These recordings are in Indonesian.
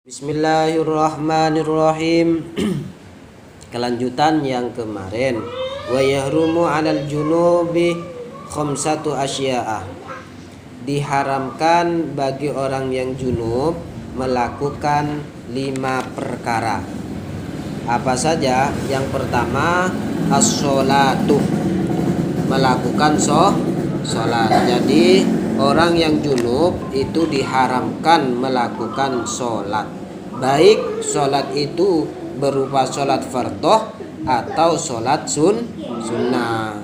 Bismillahirrahmanirrahim. Kelanjutan yang kemarin. Wa yahrumu 'alal junubi khamsatu asya'a. Diharamkan bagi orang yang junub melakukan 5 perkara. Apa saja? Yang pertama as-sholatu, melakukan sholat. Jadi orang yang junub itu diharamkan melakukan sholat, baik sholat itu berupa sholat fardhu atau sholat sunnah.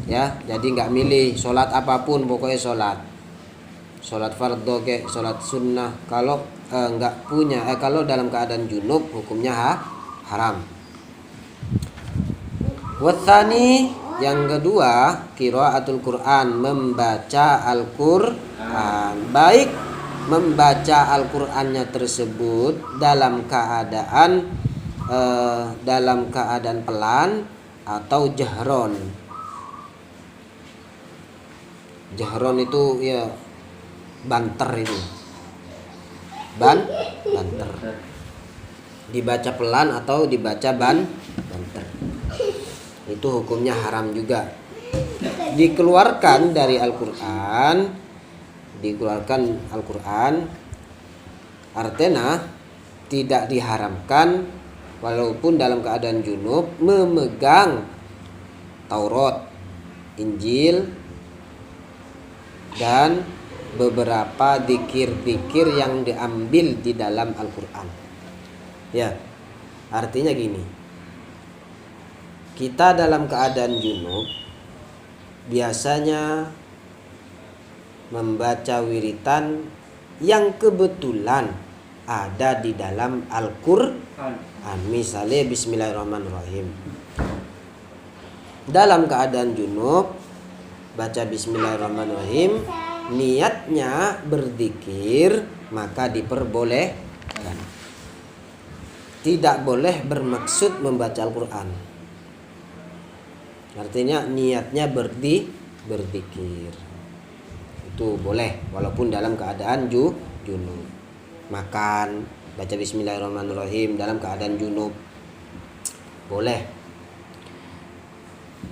Ya, jadi nggak milih sholat apapun, pokoknya sholat fardhu ke sholat sunnah. Kalau nggak punya, kalau dalam keadaan junub hukumnya haram. Watsani, yang kedua, qiraatul Quran, membaca Al-Quran, baik membaca Al-Qurannya tersebut dalam keadaan pelan atau jahron. Jahron itu ya banter itu. Banter. Dibaca pelan atau dibaca banter. Itu hukumnya haram juga. Dikeluarkan Al-Quran, artinya tidak diharamkan walaupun dalam keadaan junub memegang Taurat, Injil, dan beberapa dzikir-dzikir yang diambil di dalam Al-Quran. Ya, artinya gini. Kita dalam keadaan junub biasanya membaca wiritan yang kebetulan ada di dalam Al-Quran. Misalnya Bismillahirrahmanirrahim. Dalam keadaan junub baca Bismillahirrahmanirrahim, niatnya berzikir, maka diperbolehkan. Tidak boleh bermaksud membaca Al-Quran. Artinya niatnya berzikir. Itu boleh walaupun dalam keadaan junub. Makan, baca Bismillahirrahmanirrahim dalam keadaan junub, boleh.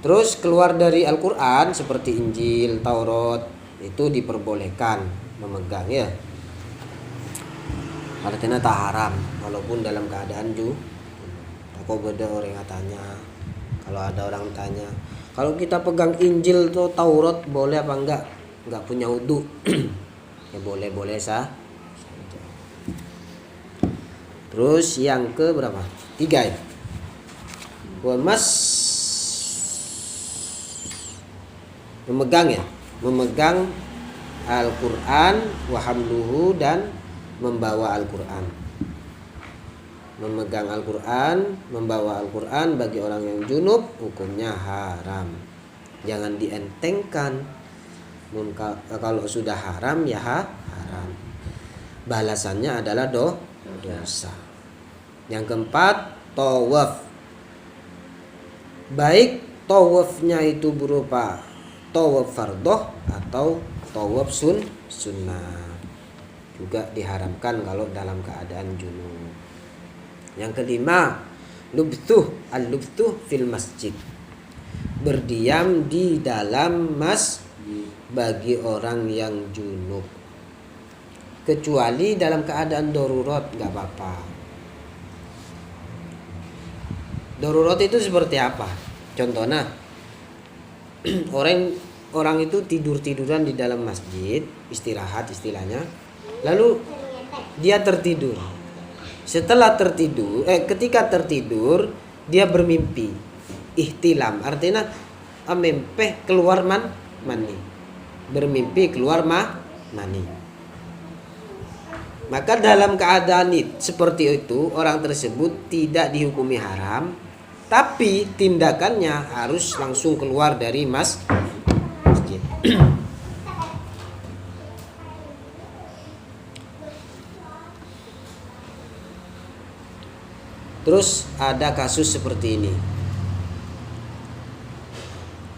Terus keluar dari Al-Quran seperti Injil, Taurat, itu diperbolehkan memegang, ya. Artinya tak haram walaupun dalam keadaan junub. Aku beda orang tanya. Kalau ada orang tanya, kalau kita pegang Injil atau Taurat boleh apa enggak? Enggak punya wudu. Ya boleh-boleh saja. Terus yang ke berapa? 3 ya. Memegang Al-Quran wa hamluhu, dan membawa Al-Quran. Memegang Al-Quran, membawa Al-Quran bagi orang yang junub hukumnya haram. Jangan dientengkan. Kalau sudah haram ya haram. Balasannya adalah dosa. Yang keempat, tawaf. Baik tawafnya itu berupa tawaf fardhu atau tawaf sunnah. Juga diharamkan kalau dalam keadaan junub. Yang kelima, al-lubthu fil masjid. Berdiam di dalam masjid bagi orang yang junub. Kecuali dalam keadaan darurat, enggak apa-apa. Darurat itu seperti apa? Contohnya, orang itu tidur-tiduran di dalam masjid, istirahat istilahnya. Lalu dia tertidur. Setelah ketika tertidur dia bermimpi, ihtilam, artinya mimpi keluar mani. Bermimpi keluar mani. Maka dalam keadaan seperti itu orang tersebut tidak dihukumi haram, tapi tindakannya harus langsung keluar dari masjid. Terus ada kasus seperti ini.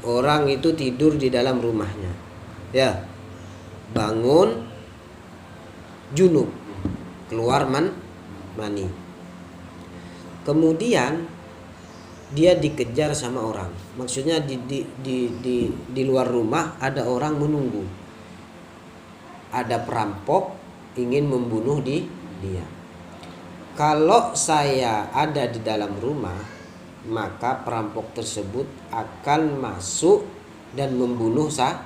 Orang itu tidur di dalam rumahnya. Ya. Bangun junub. keluar mani. Kemudian dia dikejar sama orang. Maksudnya di luar rumah ada orang menunggu. Ada perampok ingin membunuh dia. Kalau saya ada di dalam rumah, maka perampok tersebut akan masuk dan membunuh saya.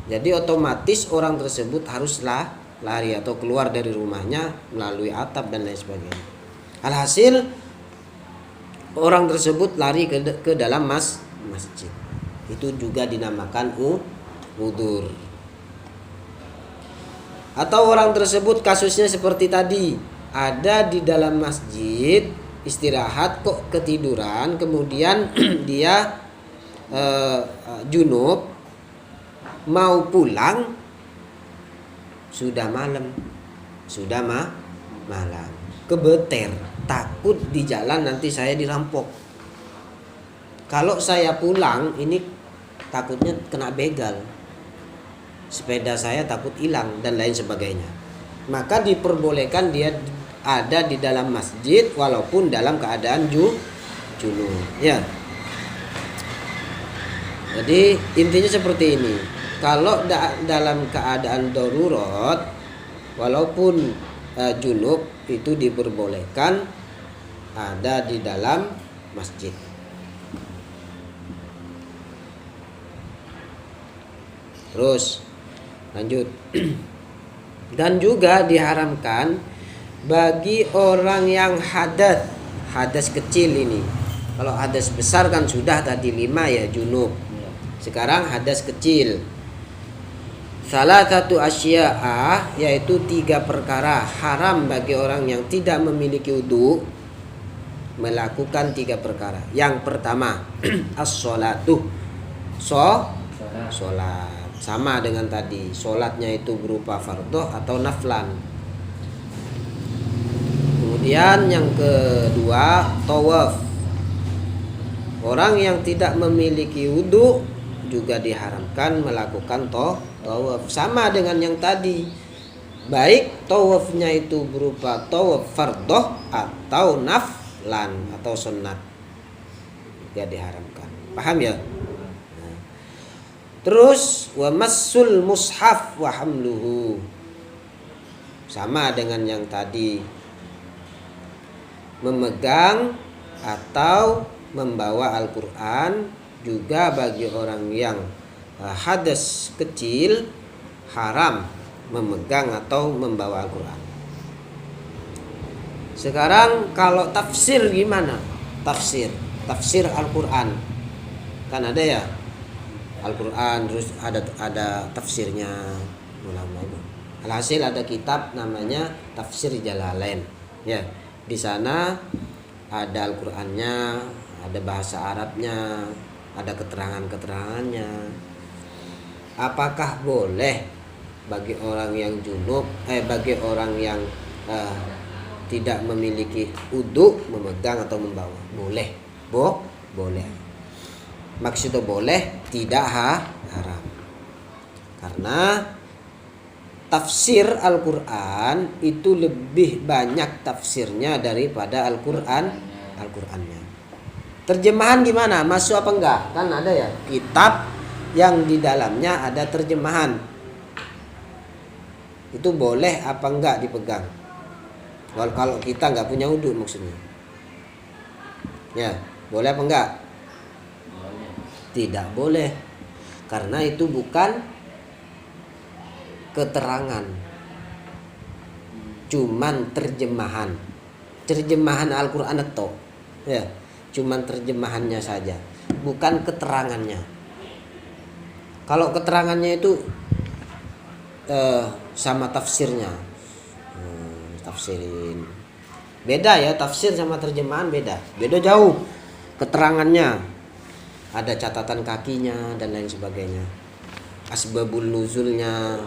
Jadi otomatis orang tersebut haruslah lari atau keluar dari rumahnya melalui atap dan lain sebagainya. Alhasil orang tersebut lari ke dalam masjid. Itu juga dinamakan udzur. Atau orang tersebut kasusnya seperti tadi, ada di dalam masjid istirahat kok ketiduran, kemudian dia junub mau pulang, sudah malam, malam, kebeter, takut di jalan nanti saya dirampok. Kalau saya pulang ini takutnya kena begal, sepeda saya takut hilang dan lain sebagainya. Maka diperbolehkan dia ada di dalam masjid walaupun dalam keadaan junub. Ya. Jadi intinya seperti ini. Kalau dalam keadaan darurat, walaupun junub itu diperbolehkan ada di dalam masjid. Terus lanjut. Dan juga diharamkan bagi orang yang hadas kecil ini. Kalau hadas besar kan sudah tadi 5 ya junub. Sekarang hadas kecil. Salah satu asya'a, yaitu 3 perkara haram bagi orang yang tidak memiliki wudu melakukan 3 perkara. Yang pertama as-sholatu, sholat. Sama dengan tadi, sholatnya itu berupa fardhu atau naflan. Kemudian yang kedua tawaf. Orang yang tidak memiliki wudu juga diharamkan melakukan tawaf. Sama dengan yang tadi, baik tawafnya itu berupa tawaf fardhu atau naflan atau sunnat, juga diharamkan. Paham ya? Nah. Terus wa massul mushaf wa hamluhu. Sama dengan yang tadi, memegang atau membawa Al-Quran juga bagi orang yang hadas kecil haram memegang atau membawa Al-Quran. Sekarang kalau tafsir gimana? Tafsir Al-Quran kan ada ya, Al-Quran terus ada tafsirnya ulama itu. Alhasil ada kitab namanya Tafsir Jalalain. Ya, di sana ada Al-Qur'annya, ada bahasa Arabnya, ada keterangan-keterangannya. Apakah boleh bagi orang yang junub, bagi orang yang tidak memiliki wudu memegang atau membawa? Boleh. Boleh. Maksudnya boleh, tidak haram. Karena tafsir Al-Quran itu lebih banyak tafsirnya daripada Al-Qurannya. Terjemahan gimana? Masuk apa enggak? Kan ada ya kitab yang di dalamnya ada terjemahan. Itu boleh apa enggak dipegang? Kalau kita enggak punya wudu maksudnya. Ya, boleh apa enggak? Tidak boleh. Karena itu bukan keterangan, cuman terjemahan Al-Quran itu ya, cuman terjemahannya saja, bukan keterangannya. Kalau keterangannya itu sama tafsirnya, tafsirin beda ya, tafsir sama terjemahan beda jauh. Keterangannya ada catatan kakinya dan lain sebagainya, asbabul nuzulnya,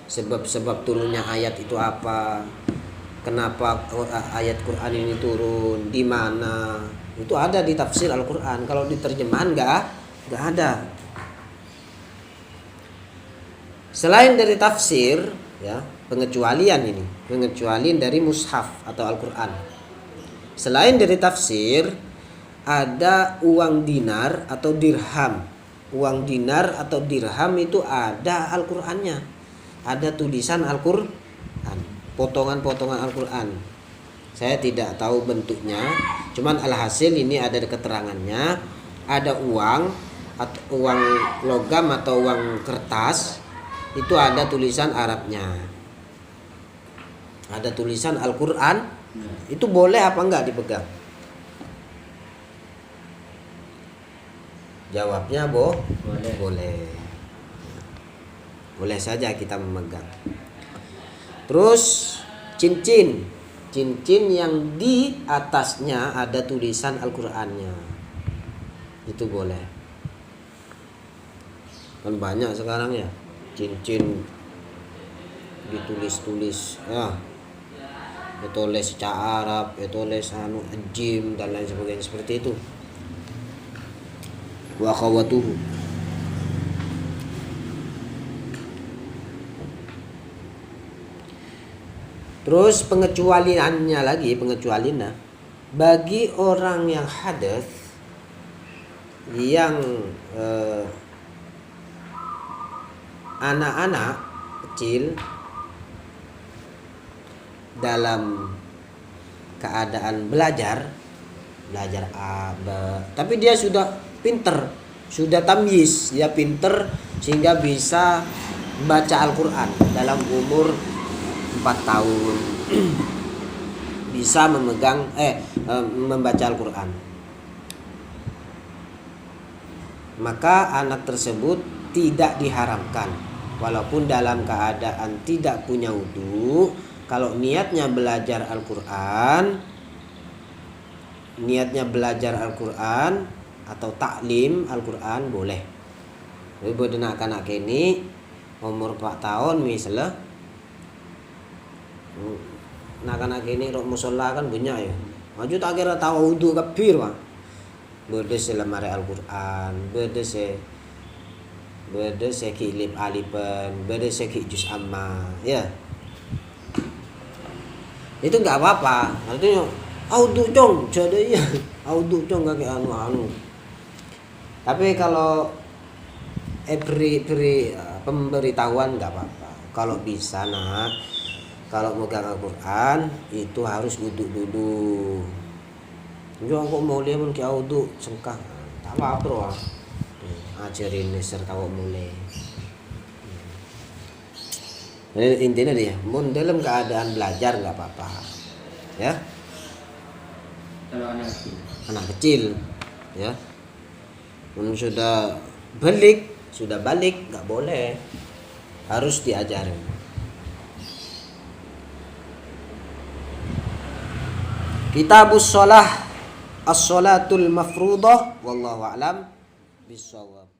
sebab-sebab turunnya ayat itu apa, kenapa ayat Quran ini turun, di mana, itu ada di tafsir Al-Quran. Kalau di terjemahan enggak ada. Selain dari tafsir, Ya, pengecualian ini, pengecualian dari mushaf atau Al-Qur'an. Selain dari tafsir, ada uang dinar atau dirham. Uang dinar atau dirham itu ada Al-Qur'annya. Ada tulisan Al-Qur'an, potongan-potongan Al-Qur'an. Saya tidak tahu bentuknya, cuman alhasil ini ada keterangannya. Ada uang atau uang logam atau uang kertas, itu ada tulisan Arabnya. Ada tulisan Al-Qur'an. Itu boleh apa enggak dipegang? Jawabnya boleh. Boleh saja kita memegang. Terus cincin yang di atasnya ada tulisan Al-Qur'annya, itu boleh. Kan banyak sekarang ya cincin ditulis-tulis ya, ditulis secara Arab, ditulis jim dan lain sebagainya seperti itu. Wa akhawatuhu. Terus pengecualiannya lagi, bagi orang yang hadas, yang anak-anak kecil dalam keadaan belajar A, B, tapi dia sudah pinter, sudah tamyiz, dia pinter sehingga bisa baca Al-Qur'an dalam umur 4 tahun bisa membaca Al-Qur'an. Maka anak tersebut tidak diharamkan walaupun dalam keadaan tidak punya wudu. Kalau niatnya belajar Al-Qur'an atau taklim Al-Qur'an boleh. Jadi buat anak-anak ini umur 4 tahun misalnya, anak-anak ini rok musola kan banyak ya. Maju tak kira tahu wudu kabir Pak. Bede lemari Al-Qur'an, bede kilip alipan, bede ki juz amma, ya. Itu enggak apa-apa. Artinya audu cong, jadi ya. Audu cong kaki anu. Tapi kalau pemberitahuan enggak apa-apa. Kalau bisa nak, kalau megang Al-Qur'an itu harus wudu dulu. Jangan kok mulai mun ki audu sengkang. Tak apa bro. Ajarin serta kok mulai. Jadi intinya dia, mun dalam keadaan belajar enggak apa-apa. Ya. Kalau anak kecil ya. Mun sudah balik enggak boleh. Harus diajarin. Kitabus shalah as-shalatul mafruḍah wallahu a'lam bissawab.